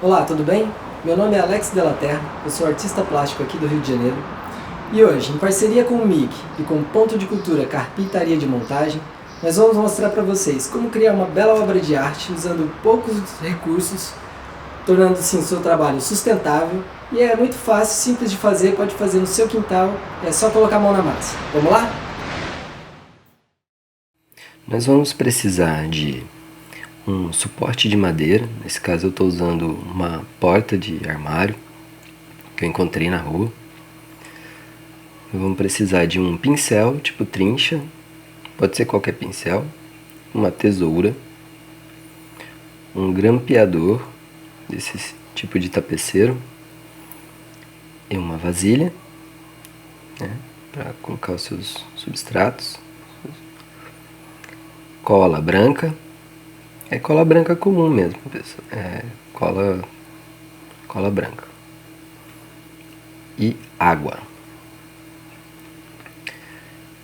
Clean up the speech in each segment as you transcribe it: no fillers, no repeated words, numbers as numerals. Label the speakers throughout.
Speaker 1: Olá, tudo bem? Meu nome é Alex Della Terra, eu sou artista plástico aqui do Rio de Janeiro. E hoje, em parceria com o MIG e com o Ponto de Cultura Carpintaria de Montagem, nós vamos mostrar para vocês como criar uma bela obra de arte usando poucos recursos, tornando assim o seu trabalho sustentável. E é muito fácil, simples de fazer, pode fazer no seu quintal, é só colocar a mão na massa. Vamos lá?
Speaker 2: Nós vamos precisar de um suporte de madeira, nesse caso eu estou usando uma porta de armário que eu encontrei na rua. Vamos precisar de um pincel tipo trincha, pode ser qualquer pincel, uma tesoura, um grampeador desse tipo de tapeceiro e uma vasilha, né, para colocar os seus substratos, cola branca. É cola branca comum mesmo, pessoal. É cola branca. E água.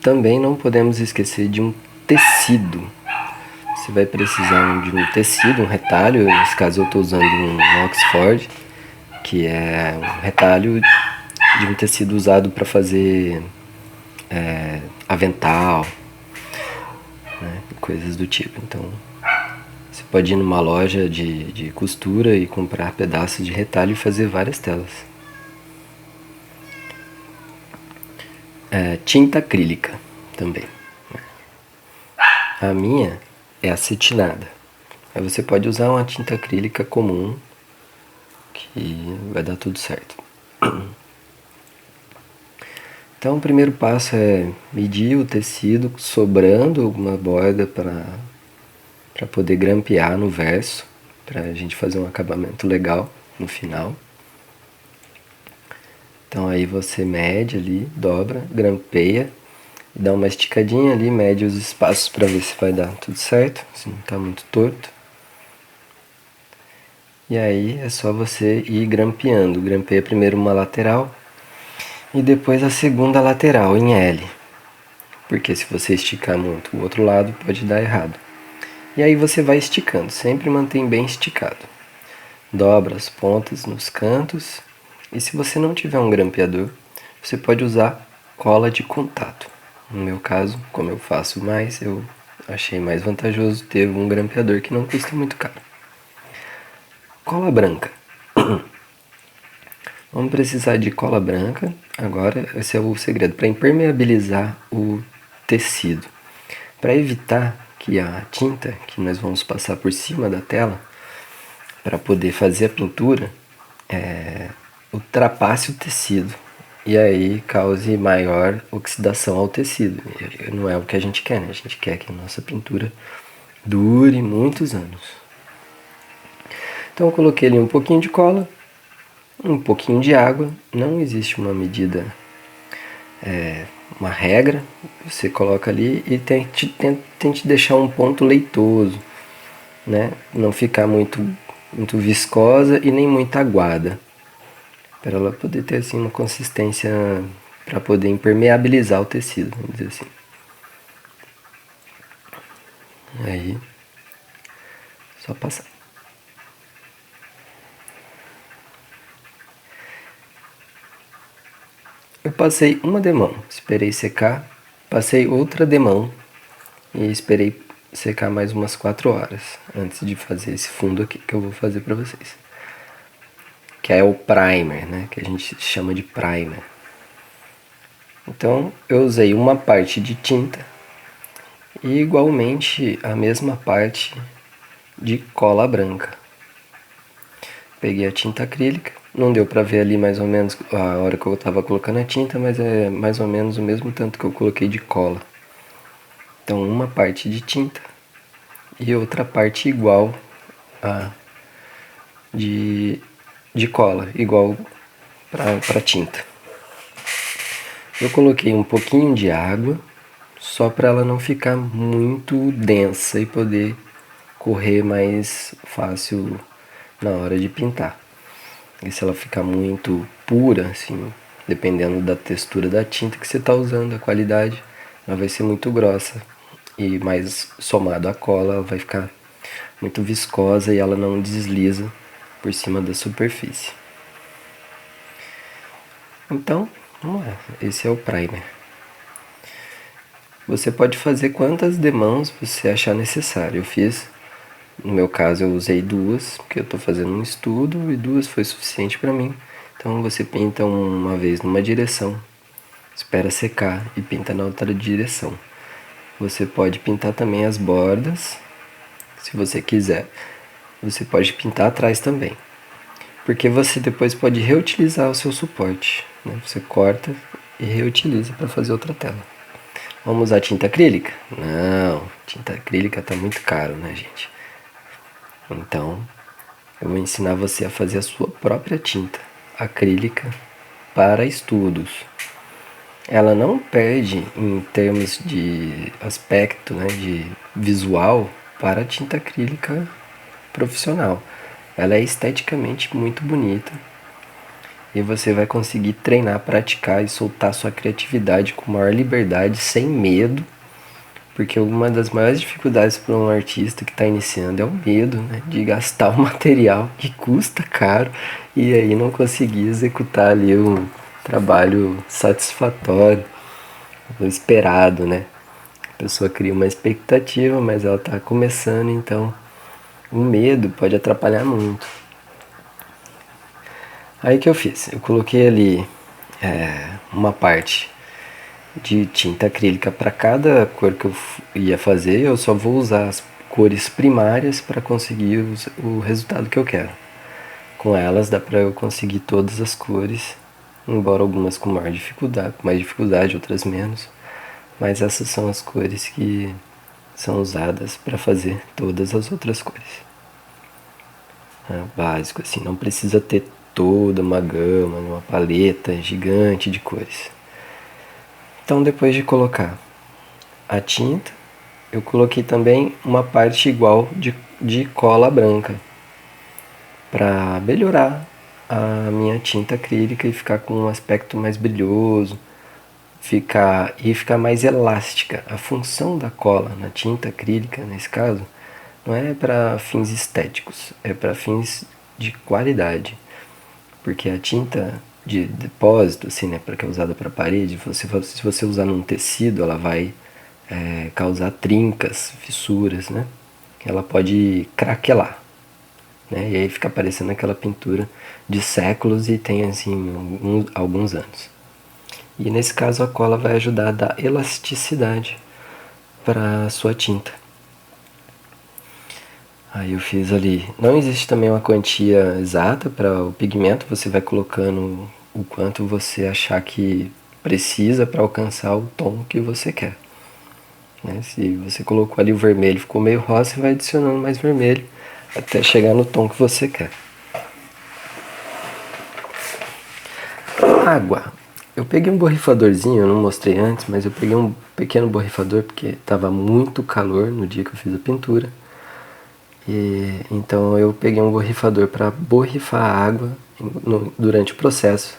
Speaker 2: Também não podemos esquecer de um tecido. Você vai precisar de um tecido, um retalho. Nesse caso eu estou usando um Oxford, que é um retalho de um tecido usado para fazer avental, né, coisas do tipo. Então você pode ir numa loja de costura e comprar pedaços de retalho e fazer várias telas. Tinta acrílica também. A minha é acetinada. Aí você pode usar uma tinta acrílica comum que vai dar tudo certo. Então o primeiro passo é medir o tecido, sobrando alguma borda para poder grampear no verso, para a gente fazer um acabamento legal no final. Então aí você mede ali, dobra, grampeia, dá uma esticadinha ali, mede os espaços para ver se vai dar tudo certo, se não está muito torto. E aí é só você ir grampeando. Grampeia primeiro uma lateral e depois a segunda lateral em L. Porque se você esticar muito o outro lado pode dar errado. E aí você vai esticando, sempre mantém bem esticado. Dobra as pontas nos cantos. E se você não tiver um grampeador, você pode usar cola de contato. No meu caso, como eu faço mais, eu achei mais vantajoso ter um grampeador que não custa muito caro. Cola branca. Vamos precisar de cola branca. Agora, esse é o segredo, para impermeabilizar o tecido. Para evitar que a tinta que nós vamos passar por cima da tela, para poder fazer a pintura, ultrapasse o tecido e aí cause maior oxidação ao tecido. Não é o que a gente quer, né? A gente quer que a nossa pintura dure muitos anos. Então eu coloquei ali um pouquinho de cola, um pouquinho de água. Não existe uma medida, uma regra. Você coloca ali e tente deixar um ponto leitoso, né? Não ficar muito viscosa e nem muito aguada, para ela poder ter assim uma consistência para poder impermeabilizar o tecido, vamos dizer assim. Aí, só passar. Eu passei uma demão, esperei secar, passei outra demão e esperei secar mais umas 4 horas antes de fazer esse fundo aqui que eu vou fazer para vocês. Que é o primer, né? Que a gente chama de primer. Então eu usei uma parte de tinta e igualmente a mesma parte de cola branca. Peguei a tinta acrílica, não deu para ver ali mais ou menos a hora que eu estava colocando a tinta, mas é mais ou menos o mesmo tanto que eu coloquei de cola. Então uma parte de tinta e outra parte igual a de cola, igual para tinta. Eu coloquei um pouquinho de água, só para ela não ficar muito densa e poder correr mais fácil na hora de pintar. E se ela ficar muito pura, assim, dependendo da textura da tinta que você está usando, a qualidade, ela vai ser muito grossa. E mais somado à cola, ela vai ficar muito viscosa e ela não desliza por cima da superfície. Então, vamos lá, esse é o primer. Você pode fazer quantas demãos você achar necessário. Eu fiz, no meu caso eu usei 2, porque eu estou fazendo um estudo e 2 foi suficiente para mim. Então você pinta uma vez numa direção, espera secar e pinta na outra direção. Você pode pintar também as bordas, se você quiser. Você pode pintar atrás também, porque você depois pode reutilizar o seu suporte, né? Você corta e reutiliza para fazer outra tela. Vamos usar tinta acrílica? Não, tinta acrílica tá muito caro, né, gente? Então, eu vou ensinar você a fazer a sua própria tinta acrílica para estudos. Ela não perde em termos de aspecto, né, de visual, para a tinta acrílica profissional. Ela é esteticamente muito bonita e você vai conseguir treinar, praticar e soltar sua criatividade com maior liberdade, sem medo, porque uma das maiores dificuldades para um artista que está iniciando é o medo, né, de gastar o material que custa caro e aí não conseguir executar ali um trabalho satisfatório, o esperado, né? A pessoa cria uma expectativa, mas ela está começando, então o medo pode atrapalhar muito. Aí que eu fiz? Eu coloquei ali uma parte de tinta acrílica para cada cor que eu ia fazer. Eu só vou usar as cores primárias para conseguir o resultado que eu quero. Com elas dá para eu conseguir todas as cores, embora algumas com mais dificuldade, outras menos. Mas essas são as cores que são usadas para fazer todas as outras cores. Básico assim, não precisa ter toda uma gama, uma paleta gigante de cores. Então, depois de colocar a tinta, eu coloquei também uma parte igual de cola branca para melhorar a minha tinta acrílica e ficar com um aspecto mais brilhoso, ficar mais elástica. A função da cola na tinta acrílica, nesse caso, não é para fins estéticos, é para fins de qualidade. Porque a tinta de depósito, assim, né, para que é usada para parede, se você usar num tecido, ela vai causar trincas, fissuras, né? Ela pode craquelar, né? E aí fica parecendo aquela pintura de séculos e tem assim alguns anos. E nesse caso a cola vai ajudar a dar elasticidade para a sua tinta. Aí eu fiz ali. Não existe também uma quantia exata para o pigmento, você vai colocando o quanto você achar que precisa para alcançar o tom que você quer. Né? Se você colocou ali o vermelho, ficou meio rosa, você vai adicionando mais vermelho até chegar no tom que você quer. Água. Eu peguei um borrifadorzinho, eu não mostrei antes, mas eu peguei um pequeno borrifador porque estava muito calor no dia que eu fiz a pintura. E então eu peguei um borrifador para borrifar a água durante o processo,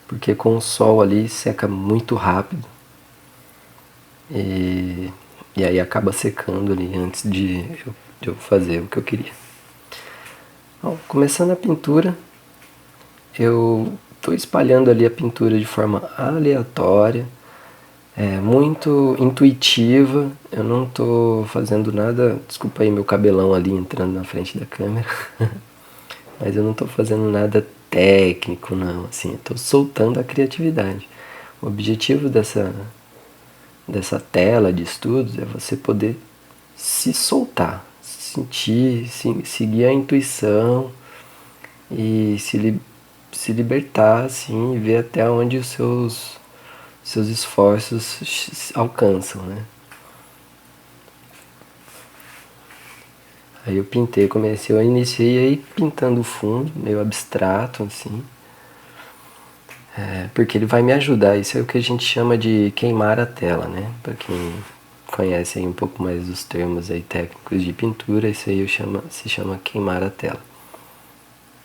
Speaker 2: porque com o sol ali seca muito rápido e aí acaba secando ali antes de eu fazer o que eu queria. Bom, começando a pintura, eu estou espalhando ali a pintura de forma aleatória, muito intuitiva. Eu não estou fazendo nada, desculpa aí meu cabelão ali entrando na frente da câmera, mas eu não estou fazendo nada técnico não, assim, estou soltando a criatividade. O objetivo dessa tela de estudos é você poder se soltar, sentir, seguir a intuição e se libertar, assim, e ver até onde os seus esforços alcançam, né? Aí eu eu iniciei aí pintando o fundo, meio abstrato, assim, porque ele vai me ajudar. Isso é o que a gente chama de queimar a tela, né? Para quem conhece aí um pouco mais dos termos aí técnicos de pintura, isso aí se chama queimar a tela.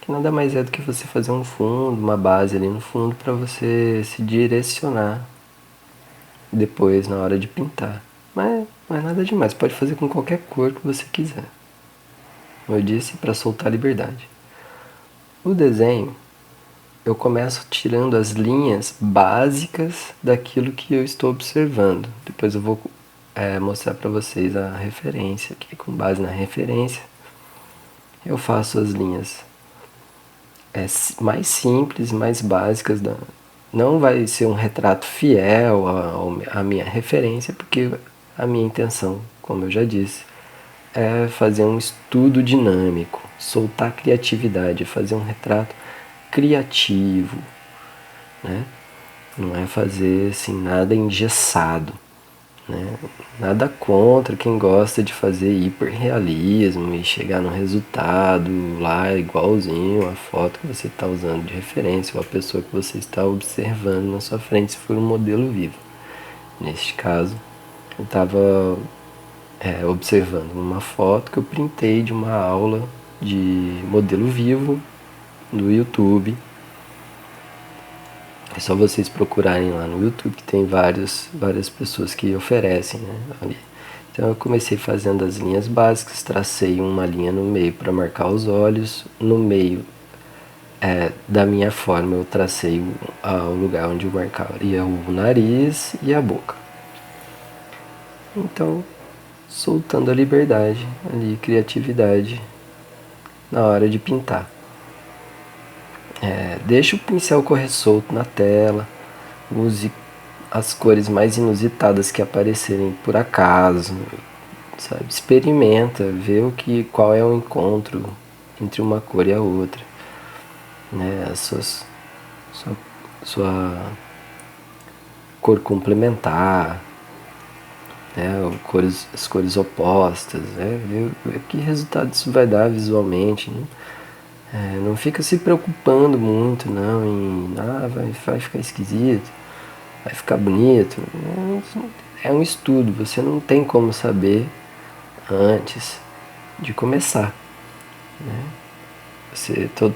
Speaker 2: Que nada mais é do que você fazer um fundo, uma base ali no fundo para você se direcionar depois na hora de pintar. Mas não é nada demais, pode fazer com qualquer cor que você quiser. Como eu disse, para soltar a liberdade. O desenho, eu começo tirando as linhas básicas daquilo que eu estou observando. Depois eu vou mostrar para vocês a referência, que com base na referência eu faço as linhas mais simples, mais básicas. Não vai ser um retrato fiel à minha referência, porque a minha intenção, como eu já disse, é fazer um estudo dinâmico, soltar criatividade, fazer um retrato criativo, né? Não é fazer assim nada engessado, né? Nada contra quem gosta de fazer hiperrealismo e chegar no resultado lá igualzinho a foto que você está usando de referência ou a pessoa que você está observando na sua frente, se for um modelo vivo. Neste caso, eu estava observando uma foto que eu printei de uma aula de modelo vivo do YouTube. É só vocês procurarem lá no YouTube, que tem várias pessoas que oferecem, né, ali. Então eu comecei fazendo as linhas básicas, tracei uma linha no meio para marcar os olhos. No meio da minha forma eu tracei o lugar onde eu marcaria o nariz e a boca. Então, soltando a liberdade ali, criatividade na hora de pintar. Deixe o pincel correr solto na tela, use as cores mais inusitadas que aparecerem por acaso, sabe? Experimenta, vê qual é o encontro entre uma cor e a outra, né? Sua cor complementar, né? As cores opostas, né? Ver que resultado isso vai dar visualmente, né? Não fica se preocupando muito não em vai ficar esquisito, vai ficar bonito. É um estudo, você não tem como saber antes de começar, né?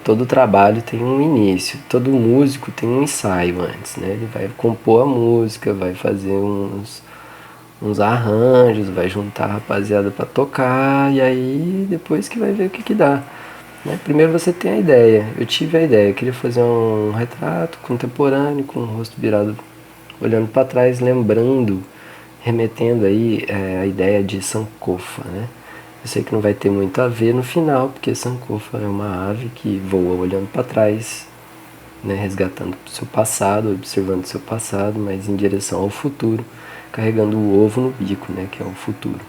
Speaker 2: Todo trabalho tem um início, todo músico tem um ensaio antes, né? Ele vai compor a música, vai fazer uns arranjos, vai juntar a rapaziada para tocar, e aí depois que vai ver o que dá. Primeiro você tem a ideia. Eu tive a ideia, eu queria fazer um retrato contemporâneo com o rosto virado, olhando para trás, lembrando, remetendo aí a ideia de Sankofa, né? Eu sei que não vai ter muito a ver no final, porque Sankofa é uma ave que voa olhando para trás, né? Resgatando o seu passado, observando o seu passado, mas em direção ao futuro, carregando o ovo no bico, né? Que é o futuro.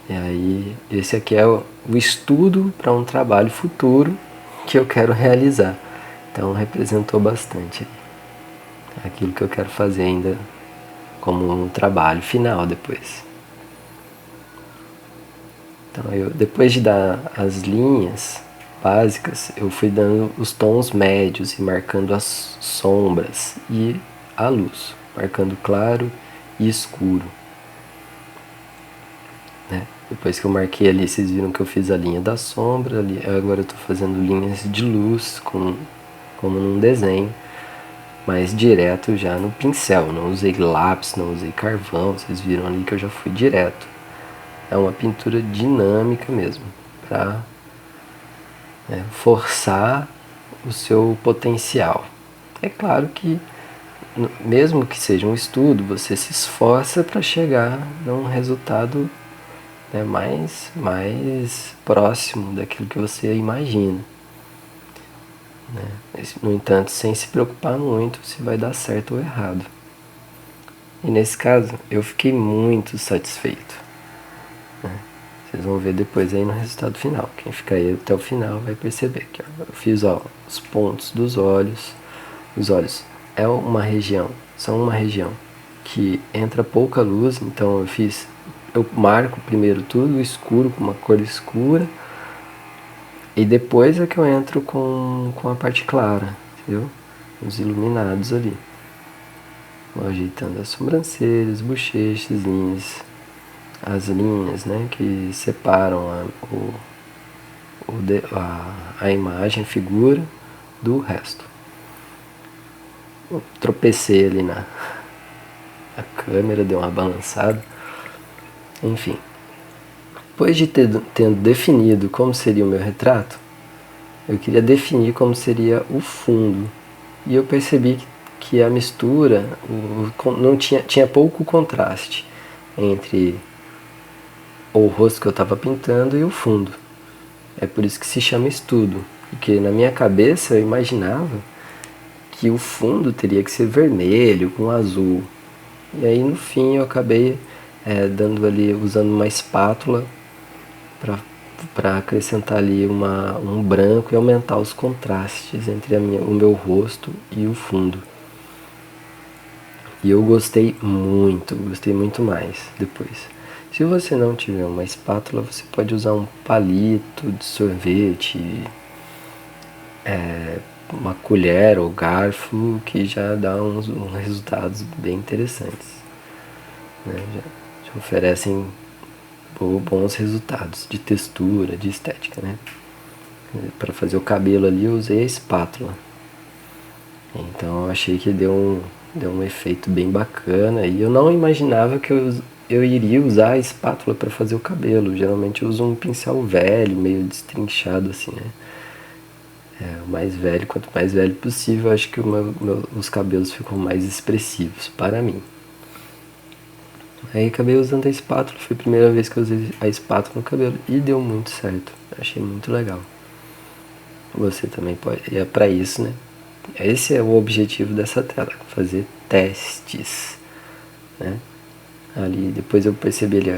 Speaker 2: E aí, esse aqui é o estudo para um trabalho futuro que eu quero realizar. Então, representou bastante aquilo que eu quero fazer ainda como um trabalho final depois. Então, depois de dar as linhas básicas, eu fui dando os tons médios e marcando as sombras e a luz, marcando claro e escuro. Depois que eu marquei ali, vocês viram que eu fiz a linha da sombra, ali, agora eu estou fazendo linhas de luz, como num desenho, mas direto já no pincel, não usei lápis, não usei carvão, vocês viram ali que eu já fui direto. É uma pintura dinâmica mesmo, para forçar o seu potencial. É claro que, mesmo que seja um estudo, você se esforça para chegar num resultado mais próximo daquilo que você imagina, né? No entanto, sem se preocupar muito se vai dar certo ou errado. E nesse caso, eu fiquei muito satisfeito, né? Vocês vão ver depois aí no resultado final. Quem ficar aí até o final vai perceber que eu fiz os pontos dos olhos. Os olhos são uma região que entra pouca luz, então eu marco primeiro tudo escuro, com uma cor escura, e depois é que eu entro com a parte clara, entendeu? Os iluminados ali. Vou ajeitando as sobrancelhas, bochechas, as linhas, né, que separam a imagem, a figura, do resto. Eu tropecei ali na câmera, deu uma balançada. Enfim, depois de tendo definido como seria o meu retrato, eu queria definir como seria o fundo. E eu percebi que a mistura não tinha pouco contraste entre o rosto que eu estava pintando e o fundo. É por isso que se chama estudo, porque na minha cabeça eu imaginava que o fundo teria que ser vermelho com azul. E aí no fim eu acabei dando ali, usando uma espátula para acrescentar ali um branco e aumentar os contrastes entre o meu rosto e o fundo. E eu gostei muito mais depois. Se você não tiver uma espátula, você pode usar um palito de sorvete, uma colher ou garfo, que já dá uns resultados bem interessantes, né? Já oferecem bons resultados de textura, de estética, né? Para fazer o cabelo ali eu usei a espátula, então eu achei que deu um efeito bem bacana, e eu não imaginava que eu iria usar a espátula para fazer o cabelo. Geralmente eu uso um pincel velho, meio destrinchado assim, né? Quanto mais velho possível, acho que os cabelos ficam mais expressivos para mim. Aí acabei usando a espátula, foi a primeira vez que eu usei a espátula no cabelo e deu muito certo, achei muito legal. Você também pode, e é para isso, né? Esse é o objetivo dessa tela, fazer testes, né? Ali depois eu percebi ali,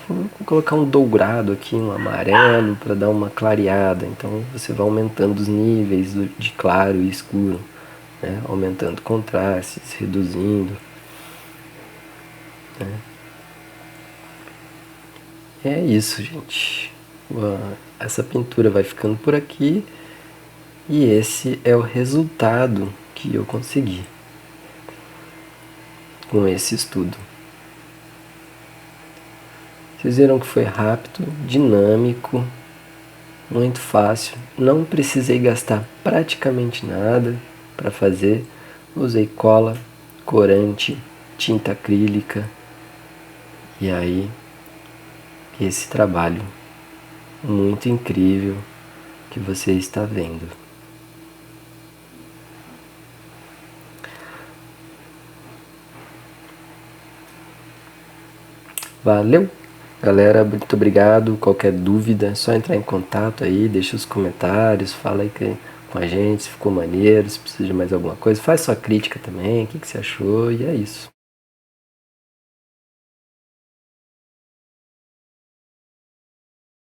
Speaker 2: vou colocar um dourado aqui, um amarelo para dar uma clareada. Então você vai aumentando os níveis de claro e escuro, né? Aumentando contrastes, reduzindo, né? É isso, gente. Essa pintura vai ficando por aqui e esse é o resultado que eu consegui com esse estudo. Vocês viram que foi rápido, dinâmico, muito fácil. Não precisei gastar praticamente nada para fazer. Usei cola, corante, tinta acrílica. E aí, esse trabalho muito incrível que você está vendo. Valeu! Galera, muito obrigado. Qualquer dúvida é só entrar em contato aí, deixa os comentários, fala aí com a gente se ficou maneiro, se precisa de mais alguma coisa. Faz sua crítica também, o que você achou, e é isso.